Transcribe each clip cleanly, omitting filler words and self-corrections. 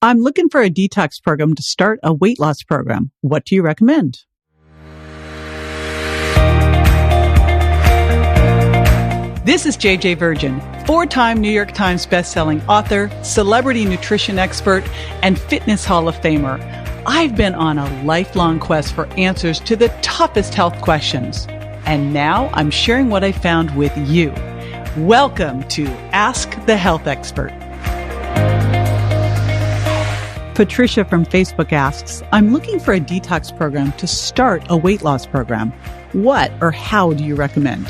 I'm looking for a detox program to start a weight loss program. What do you recommend? This is JJ Virgin, 4-time New York Times bestselling author, celebrity nutrition expert, and fitness Hall of Famer. I've been on a lifelong quest for answers to the toughest health questions. And now I'm sharing what I found with you. Welcome to Ask the Health Expert. Patricia from Facebook asks, I'm looking for a detox program to start a weight loss program. What or how do you recommend?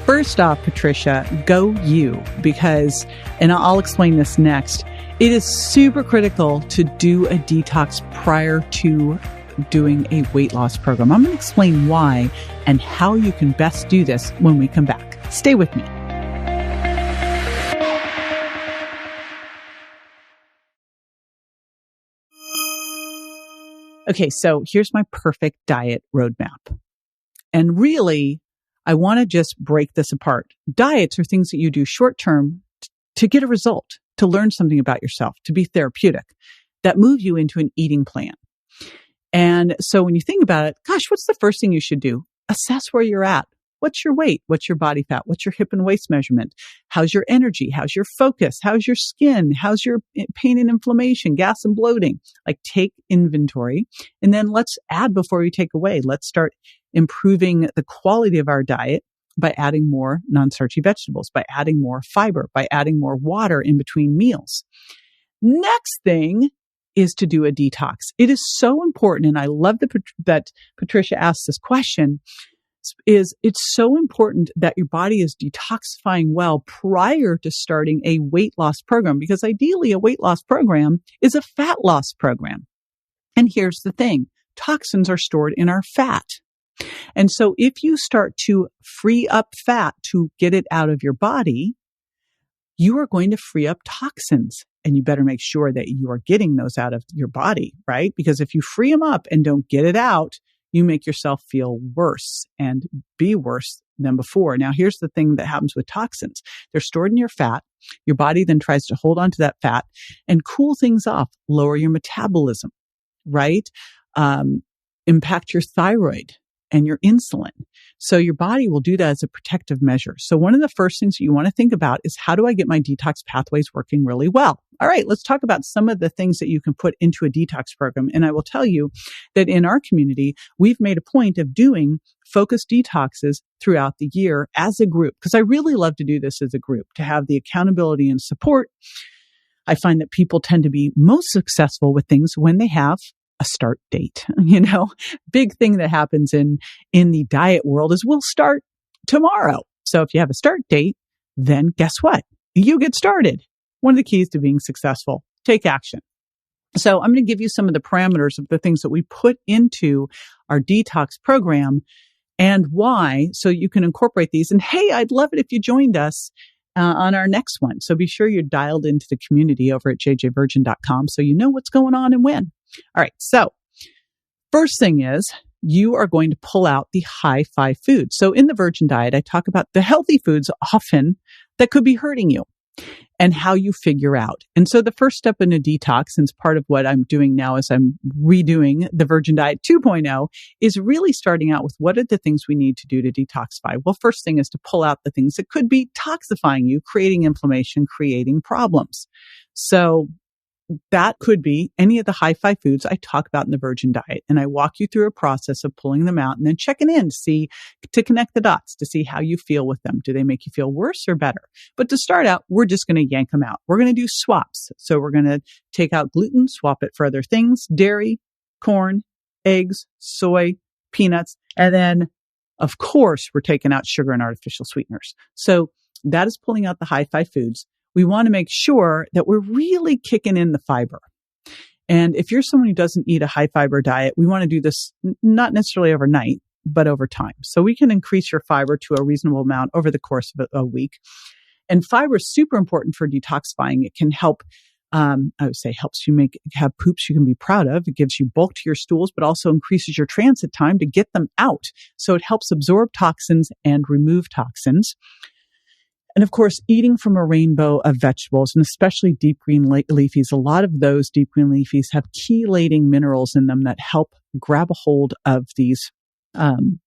First off, Patricia, go you, because, and I'll explain this next, it is super critical to do a detox prior to doing a weight loss program. I'm going to explain why and how you can best do this when we come back. Stay with me. Okay, so here's my perfect diet roadmap. And really, I want to just break this apart. Diets are things that you do short term to get a result, to learn something about yourself, to be therapeutic, that move you into an eating plan. And so when you think about it, gosh, what's the first thing you should do? Assess where you're at. What's your weight? What's your body fat? What's your hip and waist measurement? How's your energy? How's your focus? How's your skin? How's your pain and inflammation, gas and bloating? Like, take inventory, and then let's add before we take away. Let's start improving the quality of our diet by adding more non-starchy vegetables, by adding more fiber, by adding more water in between meals. Next thing is to do a detox. It is so important, and I love that Patricia asked this question, it's so important that your body is detoxifying well prior to starting a weight loss program, because ideally a weight loss program is a fat loss program. And here's the thing, toxins are stored in our fat. And so if you start to free up fat to get it out of your body, you are going to free up toxins, and you better make sure that you are getting those out of your body, right? Because if you free them up and don't get it out, you make yourself feel worse and be worse than before. Now, here's the thing that happens with toxins. They're stored in your fat. Your body then tries to hold on to that fat and cool things off, lower your metabolism, right? Impact your thyroid and your insulin. So your body will do that as a protective measure. So one of the first things you want to think about is, how do I get my detox pathways working really well? All right, let's talk about some of the things that you can put into a detox program. And I will tell you that in our community, we've made a point of doing focused detoxes throughout the year as a group, because I really love to do this as a group, to have the accountability and support. I find that people tend to be most successful with things when they have a start date. Big thing that happens in the diet world is we'll start tomorrow. So if you have a start date, then guess what? You get started. One of the keys to being successful, take action. So I'm going to give you some of the parameters of the things that we put into our detox program and why, so you can incorporate these. And hey, I'd love it if you joined us on our next one. So be sure you're dialed into the community over at jjvirgin.com so you know what's going on and when. All right. So first thing is, you are going to pull out the high five foods. So in the Virgin diet, I talk about the healthy foods often that could be hurting you and how you figure out. And so the first step in a detox, and part of what I'm doing now is I'm redoing the Virgin Diet 2.0, is really starting out with what are the things we need to do to detoxify. Well, first thing is to pull out the things that could be toxifying you, creating inflammation, creating problems. So that could be any of the high five foods I talk about in the Virgin Diet. And I walk you through a process of pulling them out and then checking in to connect the dots, to see how you feel with them. Do they make you feel worse or better? But to start out, we're just going to yank them out. We're going to do swaps. So we're going to take out gluten, swap it for other things, dairy, corn, eggs, soy, peanuts. And then, of course, we're taking out sugar and artificial sweeteners. So that is pulling out the high five foods. We want to make sure that we're really kicking in the fiber. And if you're someone who doesn't eat a high fiber diet, we want to do this not necessarily overnight, but over time. So we can increase your fiber to a reasonable amount over the course of a week. And fiber is super important for detoxifying. It can help, I would say helps you have poops you can be proud of. It gives you bulk to your stools, but also increases your transit time to get them out. So it helps absorb toxins and remove toxins. And of course, eating from a rainbow of vegetables, and especially deep green leafies, a lot of those deep green leafies have chelating minerals in them that help grab a hold of these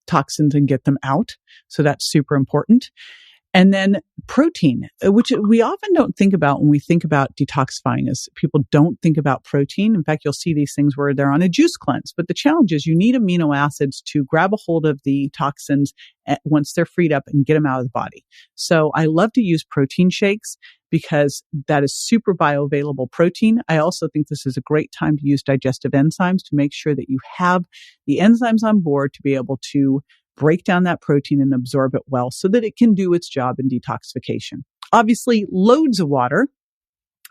toxins and get them out. So that's super important. And then protein, which we often don't think about when we think about detoxifying, is people don't think about protein. In fact, you'll see these things where they're on a juice cleanse. But the challenge is you need amino acids to grab a hold of the toxins once they're freed up and get them out of the body. So I love to use protein shakes because that is super bioavailable protein. I also think this is a great time to use digestive enzymes to make sure that you have the enzymes on board to be able to break down that protein and absorb it well so that it can do its job in detoxification. Obviously, loads of water.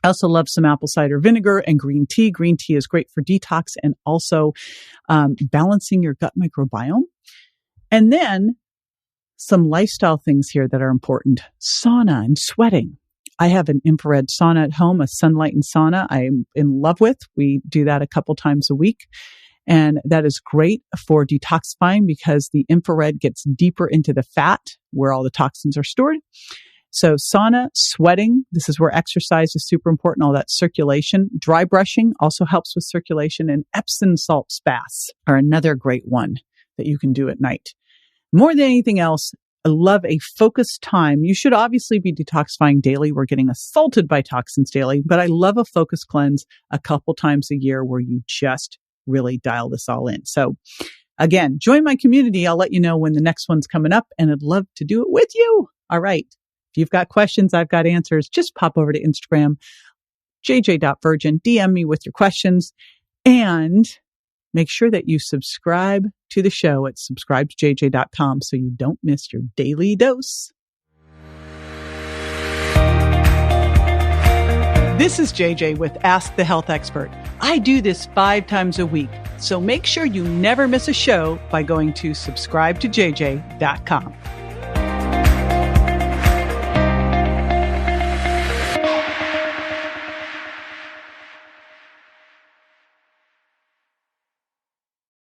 I also love some apple cider vinegar and green tea. Green tea is great for detox and also balancing your gut microbiome. And then some lifestyle things here that are important. Sauna and sweating. I have an infrared sauna at home, a sunlightened sauna I'm in love with. We do that a couple times a week. And that is great for detoxifying because the infrared gets deeper into the fat where all the toxins are stored. So sauna, sweating, this is where exercise is super important, all that circulation. Dry brushing also helps with circulation. And Epsom salt baths are another great one that you can do at night. More than anything else, I love a focused time. You should obviously be detoxifying daily. We're getting assaulted by toxins daily, but I love a focused cleanse a couple times a year where you just really dial this all in. So again, join my community. I'll let you know when the next one's coming up, and I'd love to do it with you. All right. If you've got questions, I've got answers. Just pop over to Instagram, jj.virgin, DM me with your questions, and make sure that you subscribe to the show at subscribetoJJ.com so you don't miss your daily dose. This is JJ with Ask the Health Expert. I do this 5 times a week, so make sure you never miss a show by going to subscribetoJJ.com.